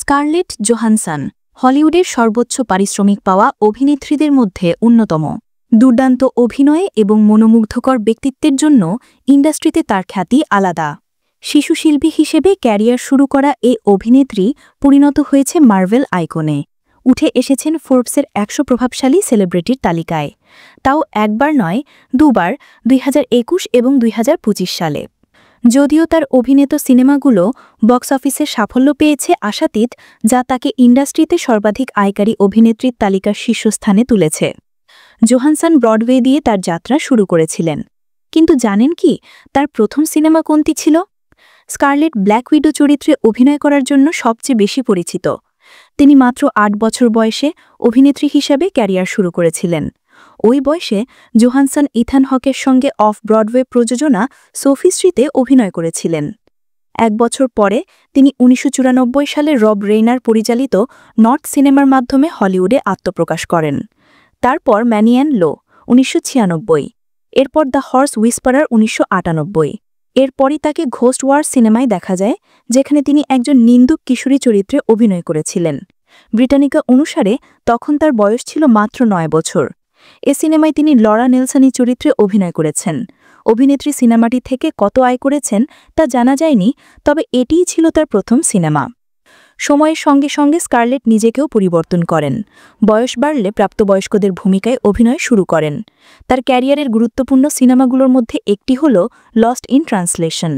Scarlet Johansson হলিউডের সর্বোচ্চ পারিশ্রমিক পাওয়া অভিনেত্রীদের মধ্যে অন্যতম। দুর্দান্ত অভিনয়ে এবং মনোমুগ্ধকর ব্যক্তিত্বের জন্য ইন্ডাস্ট্রিতে তার খ্যাতি আলাদা। শিশুশিল্পী হিসেবে ক্যারিয়ার শুরু করা এ অভিনেত্রী পরিণত হয়েছে মার্ভেল আইকনে। উঠে এসেছেন ফোর্বসের ১০০ প্রভাবশালী সেলিব্রিটির তালিকায়, তাও একবার নয়, দুবার, ২০২১ এবং ২০২৫ সালে। যদিও তার অভিনীত সিনেমাগুলো বক্স অফিসে সাফল্য পেয়েছে আশাতীত, যা তাকে ইন্ডাস্ট্রিতে সর্বাধিক আয়কারী অভিনেত্রীর তালিকার শীর্ষস্থানে তুলেছে। জোহানসন ব্রডওয়ে দিয়ে তার যাত্রা শুরু করেছিলেন, কিন্তু জানেন কি তার প্রথম সিনেমা কোনটি ছিল? স্কারলেট ব্ল্যাক উইডো চরিত্রে অভিনয় করার জন্য সবচেয়ে বেশি পরিচিত। তিনি মাত্র ৮ বছর বয়সে অভিনেত্রী হিসাবে ক্যারিয়ার শুরু করেছিলেন। ওই বয়সে জোহানসন ইথান হকের সঙ্গে অফ ব্রডওয়ে প্রযোজনা সোফি স্ট্রিতে অভিনয় করেছিলেন। ১ বছর পরে তিনি ১৯৯৪ সালে রব রেইনার পরিচালিত নর্থ সিনেমার মাধ্যমে হলিউডে আত্মপ্রকাশ করেন। তারপর ম্যানিয়ান লো ১৯৯৬, এরপর দ্য হর্স হুইসপারার ১৯৯৮। এরপরই তাকে ঘোস্ট ওয়ার সিনেমায় দেখা যায়, যেখানে তিনি একজন নিন্দুক কিশোরী চরিত্রে অভিনয় করেছিলেন। ব্রিটানিকা অনুসারে তখন তার বয়স ছিল মাত্র ৯ বছর। এ সিনেমায় তিনি লরা নেলসনি চরিত্রে অভিনয় করেছেন। অভিনেত্রী সিনেমাটি থেকে কত আয় করেছেন তা জানা যায়নি, তবে এটিই ছিল তার প্রথম সিনেমা। সময়ের সঙ্গে সঙ্গে স্কারলেট নিজেকেও পরিবর্তন করেন। বয়স বাড়লে প্রাপ্তবয়স্কদের ভূমিকায় অভিনয় শুরু করেন। তার ক্যারিয়ারের গুরুত্বপূর্ণ সিনেমাগুলোর মধ্যে একটি হল লস্ট ইন ট্রান্সলেশন।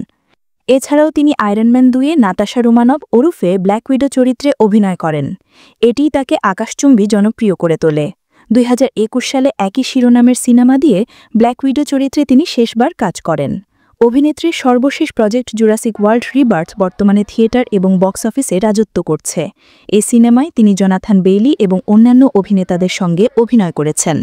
এছাড়াও তিনি আয়রন ম্যান ২-এ নাতাশা রোমানভ ওরফে ব্ল্যাক উইডো চরিত্রে অভিনয় করেন। এটিই তাকে আকাশচুম্বী জনপ্রিয় করে তোলে। ২০২১ সালে একই শিরোনামের সিনেমা দিয়ে ব্ল্যাক উইডো চরিত্রে তিনি শেষবার কাজ করেন। অভিনেত্রীর সর্বশেষ প্রজেক্ট জুরাসিক ওয়ার্ল্ড রিবার্থ বর্তমানে থিয়েটার এবং বক্স অফিসে রাজত্ব করছে। এই সিনেমায় তিনি জোনাথন বেইলি এবং অন্যান্য অভিনেতাদের সঙ্গে অভিনয় করেছেন।